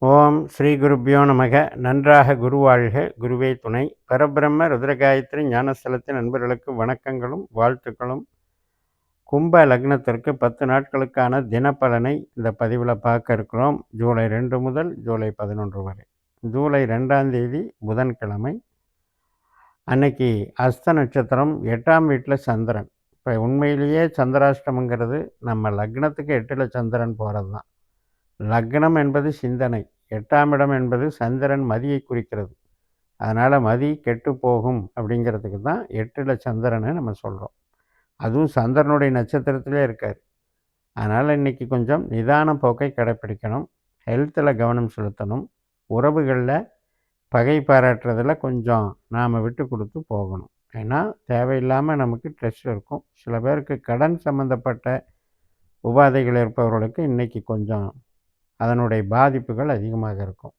ஓம் ஸ்ரீ குருப்பியோ நமக. நன்றாக குருவாழ்க, குருவே துணை. பரபிரம்ம ருத்ரகாயத்ரி ஞானஸ்தலத்தின் நண்பர்களுக்கு வணக்கங்களும் வாழ்த்துக்களும். கும்ப லக்னத்திற்கு 10 நாட்களுக்கான தினப்பலனை இந்த பதிவில் பார்க்க இருக்கிறோம். ஜூலை 2 முதல் ஜூலை 11 வரை. ஜூலை 2ஆம் தேதி புதன்கிழமை. அன்னைக்கு அஸ்த நட்சத்திரம் 8ஆம் வீட்டில் சந்திரன். இப்போ உண்மையிலேயே சந்திராஷ்டமங்கிறது நம்ம லக்னத்துக்கு 8ல் சந்திரன் போகிறது தான். லக்னம் என்பது சிந்தனை, 8ஆம் இடம் என்பது சந்திரன் மதியை குறிக்கிறது. அதனால் மதி கெட்டு போகும் அப்படிங்கிறதுக்கு தான் 8ல் சந்திரனை நம்ம சொல்கிறோம். அதுவும் சந்திரனுடைய நட்சத்திரத்திலே இருக்கார். அதனால் இன்றைக்கி கொஞ்சம் நிதான போக்கை கடைப்பிடிக்கணும். ஹெல்த்தில் கவனம் செலுத்தணும். உறவுகளில் பகை பாராட்டுறதில் கொஞ்சம் நாம் விட்டு கொடுத்து போகணும். ஏன்னா தேவையில்லாமல் நமக்கு ஸ்ட்ரெஸ் இருக்கும். சில பேருக்கு கடன் சம்மந்தப்பட்ட உபாதைகள் இருப்பவர்களுக்கு இன்றைக்கி கொஞ்சம் அதனுடைய பாதிப்புகள் அதிகமாக இருக்கும்.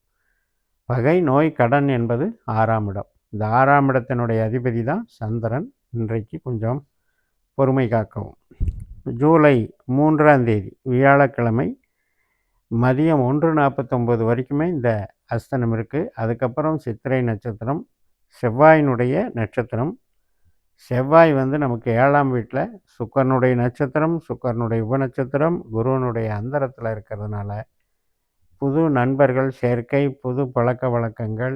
பகை, நோய், கடன் என்பது 6ஆம் இடம். இந்த 6ஆம் இடத்தினுடைய அதிபதி தான் சந்திரன். இன்றைக்கு கொஞ்சம் பொறுமை காக்கவும். ஜூலை 3ஆம் தேதி வியாழக்கிழமை மதியம் 1:49 வரைக்குமே இந்த அஸ்தனம் இருக்குது. அதுக்கப்புறம் சித்திரை நட்சத்திரம், செவ்வாயினுடைய நட்சத்திரம். செவ்வாய் நமக்கு 7ஆம் வீட்டில் சுக்கரனுடைய நட்சத்திரம், சுக்கரனுடைய உபநட்சத்திரம், குருவனுடைய அந்தரத்தில் இருக்கிறதுனால புது நண்பர்கள் சேர்க்கை, புது பழக்க வழக்கங்கள்,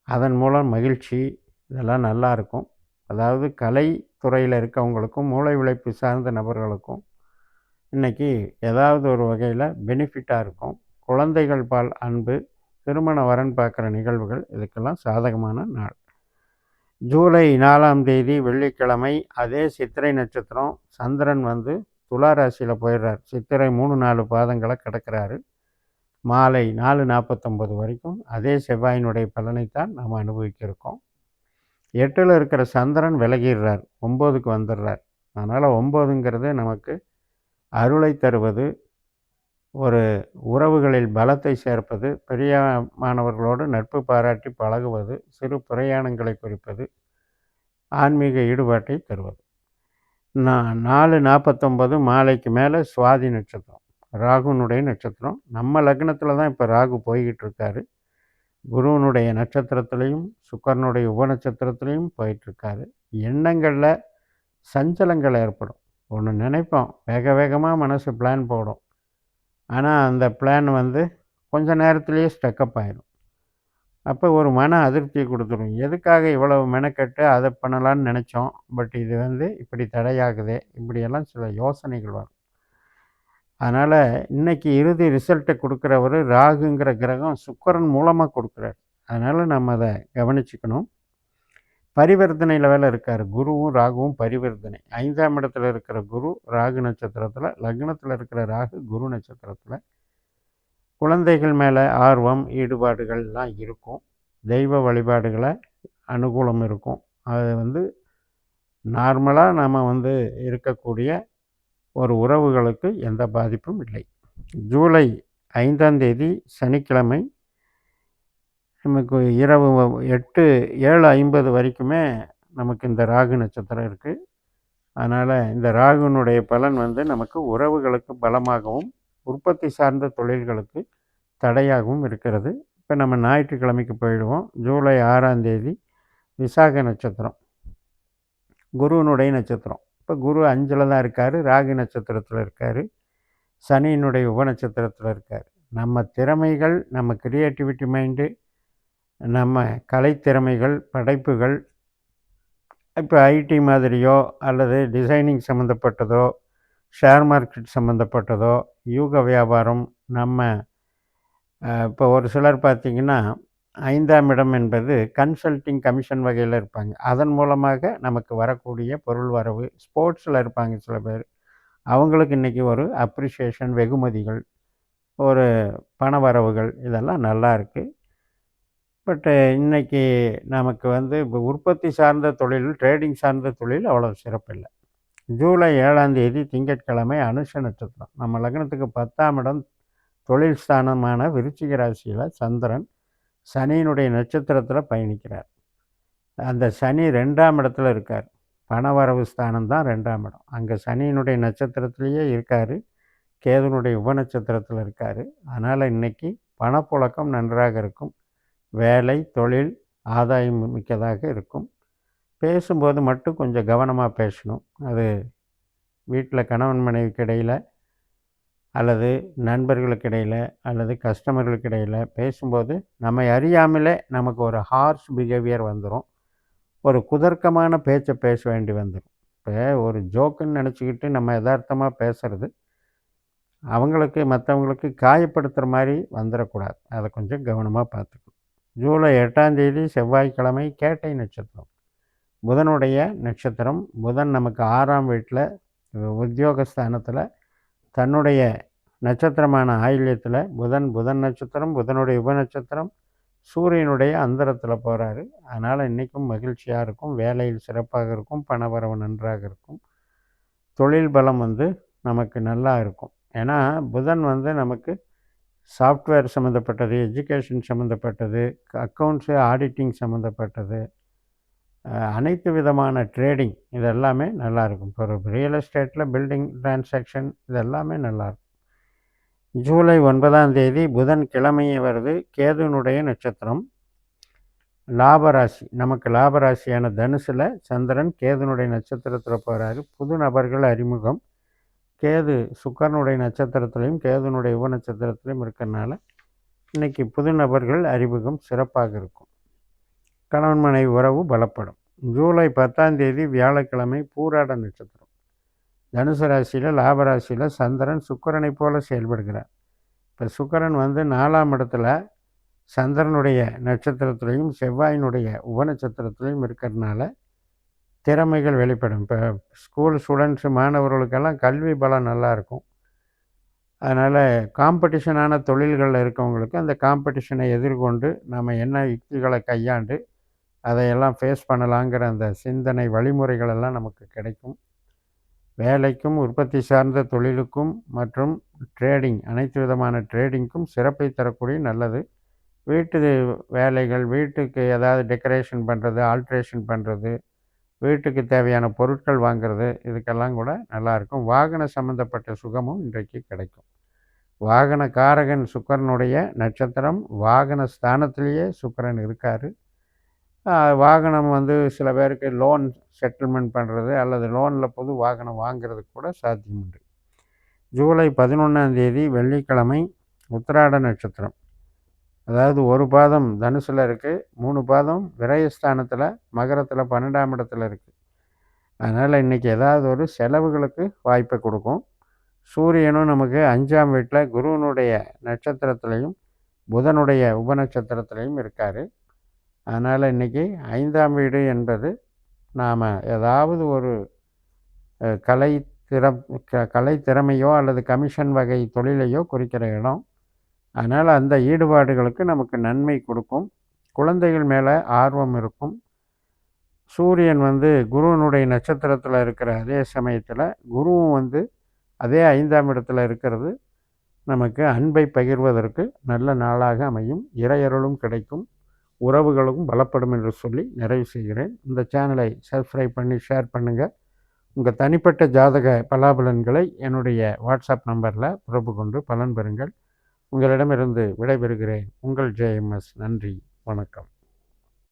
அதன் மூலம் மகிழ்ச்சி, இதெல்லாம் நல்லா இருக்கும். அதாவது கலைத்துறையில் இருக்கவங்களுக்கும் மூளை உழைப்பு சார்ந்த நபர்களுக்கும் இன்றைக்கி ஏதாவது ஒரு வகையில் பெனிஃபிட்டாக இருக்கும். குழந்தைகள் பால் அன்பு, திருமண வரன் பார்க்குற நிகழ்வுகள், இதுக்கெல்லாம் சாதகமான நாள். ஜூலை 4ஆம் தேதி வெள்ளிக்கிழமை அதே சித்திரை நட்சத்திரம். சந்திரன் துலா ராசியில் போயிடுறார். சித்திரை 3-4 பாதங்களை கிடக்கிறாரு. மாலை 4:49 வரைக்கும் அதே செவ்வாயினுடைய பலனைத்தான் நாம் அனுபவிக்க இருக்கோம். 8ல் இருக்கிற சந்திரன் விலகிடுறார், 9க்கு வந்துடுறார். அதனால் 9ங்கிறது நமக்கு அருளை தருவது, ஒரு உறவுகளில் பலத்தை சேர்ப்பது, பெரியமானவர்களோடு நட்பு பாராட்டி பழகுவது, சிறு பிரயாணங்களை குறிப்பது, ஆன்மீக ஈடுபாட்டை தருவது. 4:49 மாலைக்கு மேலே சுவாதி நட்சத்திரம், ராகுனுடைய நட்சத்திரம். நம்ம லக்னத்தில் தான் இப்போ ராகு போய்கிட்டு இருக்காரு. குருவனுடைய நட்சத்திரத்திலையும் சுக்கரனுடைய உபநட்சத்திரத்திலையும் போயிட்டுருக்காரு. எண்ணங்களில் சஞ்சலங்கள் ஏற்படும். ஒன்று நினைப்போம், வேக வேகமாக மனசு பிளான் போடும். ஆனால் அந்த பிளான் கொஞ்ச நேரத்துலேயே ஸ்டக்கப் ஆயிடும். அப்போ ஒரு மன அதிருப்தியை கொடுத்துரும். எதுக்காக இவ்வளவு மெனக்கெட்டு அதை பண்ணலான்னு நினச்சோம், பட் இது இப்படி தடையாகுதே, இப்படியெல்லாம் சில யோசனைகள் வரும். அதனால் இன்றைக்கி இறுதி ரிசல்ட்டை கொடுக்குறவர் ராகுங்கிற கிரகம் சுக்கரன் மூலமாக கொடுக்குறார். அதனால் நம்ம அதை கவனிச்சுக்கணும். பரிவர்த்தனையில் வேலை இருக்கார். குருவும் ராகுவும் பரிவர்த்தனை. 5ஆம் இடத்துல இருக்கிற குரு ராகு நட்சத்திரத்தில், லக்னத்தில் இருக்கிற ராகு குரு நட்சத்திரத்தில். குழந்தைகள் மேலே ஆர்வம், ஈடுபாடுகள்லாம் இருக்கும். தெய்வ வழிபாடுகளை அனுகூலம் இருக்கும். அது நார்மலாக நம்ம இருக்கக்கூடிய ஒரு உறவுகளுக்கு எந்த பாதிப்பும் இல்லை. ஜூலை 5ஆம் தேதி சனிக்கிழமை நமக்கு இரவு 7:50 வரைக்குமே நமக்கு இந்த ராகு நட்சத்திரம் இருக்குது. அதனால் இந்த ராகுனுடைய பலன் நமக்கு உறவுகளுக்கு பலமாகவும், உற்பத்தி சார்ந்த தொழில்களுக்கு தடையாகவும் இருக்கிறது. இப்போ நம்ம ஞாயிற்றுக்கிழமைக்கு போயிடுவோம். ஜூலை 6ஆம் தேதி விசாக நட்சத்திரம், குருவனுடைய நட்சத்திரம். இப்போ குரு 5ல் தான் இருக்கார், ராகு நட்சத்திரத்தில் இருக்கார், சனியினுடைய உபநட்சத்திரத்தில் இருக்கார். நம்ம திறமைகள், நம்ம கிரியேட்டிவிட்டி மைண்டு, நம்ம கலைத்திறமைகள், படைப்புகள், இப்போ ஐடி மாதிரியோ அல்லது டிசைனிங் சம்மந்தப்பட்டதோ, ஷேர் மார்க்கெட் சம்மந்தப்பட்டதோ, யூக வியாபாரம், நம்ம இப்போ ஒரு சிலர் பார்த்திங்கன்னா 5ஆம் இடம் என்பது கன்சல்டிங் கமிஷன் வகையில் இருப்பாங்க. அதன் மூலமாக நமக்கு வரக்கூடிய பொருள் வரவு, ஸ்போர்ட்ஸில் இருப்பாங்க சில பேர், அவங்களுக்கு இன்றைக்கி ஒரு அப்ரிஷியேஷன், வெகுமதிகள், ஒரு பண வரவுகள், இதெல்லாம் நல்லா இருக்குது. பட்டு இன்றைக்கி நமக்கு இப்போ உற்பத்தி சார்ந்த தொழில், ட்ரேடிங் சார்ந்த தொழில் அவ்வளோ சிறப்பில்லை. ஜூலை 7ஆம் தேதி திங்கட்கிழமை அனுஷ நட்சத்திரம். நம்ம லக்னத்துக்கு 10ஆம் இடம் தொழில் ஸ்தானமான விருச்சிக ராசியில் சந்திரன் சனியினுடைய நட்சத்திரத்தில் பயணிக்கிறார். அந்த சனி 2ஆம் இடத்துல இருக்கார். பணவரவு ஸ்தானம் தான் 2ஆம் இடம். அங்கே சனியினுடைய நட்சத்திரத்திலேயே இருக்கார். கேதுனுடைய உபநட்சத்திரத்தில் இருக்கார். அதனால் இன்றைக்கி பணப்புழக்கம் நன்றாக இருக்கும். வேலை, தொழில், ஆதாயம் மிக்கதாக இருக்கும். பேசும்போது மட்டும் கொஞ்சம் கவனமாக பேசணும். அது வீட்டில் கணவன் மனைவிக்கு இடையில் அல்லது நண்பர்களுக்கு இடையில் அல்லது கஸ்டமர்களுக்கு இடையில் பேசும்போது நம்மை அறியாமலே நமக்கு ஒரு ஹார்ஷ் பிஹேவியர் வந்துடும். ஒரு குதர்க்கமான பேச்சை பேச வேண்டி வந்துடும். இப்போ ஒரு ஜோக்குன்னு நினச்சிக்கிட்டு நம்ம யதார்த்தமாக பேசுகிறது அவங்களுக்கு மற்றவங்களுக்கு காயப்படுத்துகிற மாதிரி வந்துடக்கூடாது. அதை கொஞ்சம் கவனமாக பார்த்துக்கணும். ஜூலை 8ஆம் தேதி செவ்வாய்க்கிழமை கேட்டை நட்சத்திரம். புதனுடைய நட்சத்திரம். புதன் நமக்கு 6ஆம் வீட்டில் உத்தியோகஸ்தானத்தில் தன்னுடைய நட்சத்திரமான ஆயில்யத்தில் புதன் நட்சத்திரம், புதனுடைய உபநட்சத்திரம், சூரியனுடைய அந்தரத்தில் போகிறாரு. அதனால் இன்றைக்கும் மகிழ்ச்சியாக இருக்கும். வேலையில் சிறப்பாக இருக்கும். பணவரவு நன்றாக இருக்கும். தொழில் பலம் நமக்கு நல்லா இருக்கும். ஏன்னா புதன் நமக்கு சாஃப்ட்வேர் சம்மந்தப்பட்டது, எஜுகேஷன் சம்மந்தப்பட்டது, அக்கௌண்ட்ஸு ஆடிட்டிங் சம்மந்தப்பட்டது, அனைத்து விதமான ட்ரேடிங் இதெல்லாமே நல்லாயிருக்கும். இப்போ ஒரு ரியல் எஸ்டேட்டில் பில்டிங் டிரான்சாக்ஷன் இதெல்லாமே நல்லாயிருக்கும். ஜூலை 9ஆம் தேதி புதன் கிழமையே வருது. கேதுனுடைய நட்சத்திரம். லாபராசி நமக்கு லாபராசியான தனுசில் சந்திரன் கேதுனுடைய நட்சத்திரத்தில் போகிறாரு. புது நபர்கள் அறிமுகம். கேது சுக்கரனுடைய நட்சத்திரத்திலையும் கேதுனுடைய உப நட்சத்திரத்திலையும் இருக்கிறனால இன்றைக்கி புது நபர்கள் அறிமுகம் சிறப்பாக இருக்கும். கணவன் மனைவி உறவு பலப்படும். ஜூலை 10ஆம் தேதி வியாழக்கிழமை பூராட நட்சத்திரம். தனுசு ராசியில் லாபராசியில் சந்திரன் சுக்கிரனை போல செயல்படுகிறார். இப்போ சுக்கிரன் 4ஆம் இடத்துல சந்திரனுடைய நட்சத்திரத்திலையும் செவ்வாயினுடைய உபநட்சத்திரத்திலையும் இருக்கிறதுனால திறமைகள் வெளிப்படும். இப்போ ஸ்கூல் ஸ்டூடெண்ட்ஸு மாணவர்களுக்கெல்லாம் கல்வி பலம் நல்லாயிருக்கும். அதனால் காம்படிஷனான தொழில்களில் இருக்கவங்களுக்கு அந்த காம்படிஷனை எதிர்கொண்டு நம்ம என்ன யுக்திகளை கையாண்டு அதையெல்லாம் ஃபேஸ் பண்ணலாங்கிற அந்த சிந்தனை வழிமுறைகளெல்லாம் நமக்கு கிடைக்கும். வேலைக்கும் உற்பத்தி சார்ந்த தொழிலுக்கும் மற்றும் ட்ரேடிங் அனைத்து விதமான ட்ரேடிங்க்கும் சிறப்பை தரக்கூடிய நல்லது. வீட்டு வேலைகள், வீட்டுக்கு ஏதாவது டெக்கரேஷன் பண்ணுறது, ஆல்ட்ரேஷன் பண்ணுறது, வீட்டுக்கு தேவையான பொருட்கள் வாங்கிறது இதுக்கெல்லாம் கூட நல்லாயிருக்கும். வாகன சம்மந்தப்பட்ட சுகமும் இன்றைக்கு கிடைக்கும். வாகன காரகன் சுக்கிரனுடைய நட்சத்திரம். வாகன ஸ்தானத்திலேயே சுக்கிரன் இருக்கார். வாகனம் சில பேருக்கு லோன் செட்டில்மெண்ட் பண்ணுறது அல்லது லோனில் புது வாகனம் வாங்கிறதுக்கு கூட சாத்தியம் உண்டு. ஜூலை 11ஆம் தேதி வெள்ளிக்கிழமை உத்திராட நட்சத்திரம். அதாவது ஒரு பாதம் தனுசில் இருக்குது, 3 பாதம் விரயஸ்தானத்தில் மகரத்தில் 12ஆம் இடத்துல இருக்குது. அதனால் இன்றைக்கி ஏதாவது ஒரு செலவுகளுக்கு வாய்ப்பை கொடுக்கும். சூரியனும் நமக்கு 5ஆம் வீட்டில் குருவனுடைய நட்சத்திரத்திலையும் புதனுடைய உபநட்சத்திரத்திலையும் இருக்கார். அதனால் இன்றைக்கி 5ஆம் வீடு என்பது நாம் ஏதாவது ஒரு கலை திறமையோ அல்லது கமிஷன் வகை தொழிலையோ குறிக்கிற இடம். அதனால் அந்த ஈடுபாடுகளுக்கு நமக்கு நன்மை கொடுக்கும். குழந்தைகள் மேலே ஆர்வம் இருக்கும். சூரியன் குருவனுடைய நட்சத்திரத்தில் இருக்கிற அதே சமயத்தில் குருவும் அதே 5ஆம் இடத்துல இருக்கிறது நமக்கு அன்பை பகிர்வதற்கு நல்ல நாளாக அமையும். இறையருளும் கிடைக்கும். உறவுகளும் பலப்படும் என்று சொல்லி நிறைவு செய்கிறேன். இந்த சேனலை சப்ஸ்கிரைப் பண்ணி ஷேர் பண்ணுங்கள். உங்கள் தனிப்பட்ட ஜாதக பலாபலன்களை என்னுடைய வாட்ஸ்அப் நம்பரில் தொடர்பு கொண்டு பலன் பெறுங்கள். உங்களிடமிருந்து விடைபெறுகிறேன். உங்கள் JMS. நன்றி, வணக்கம்.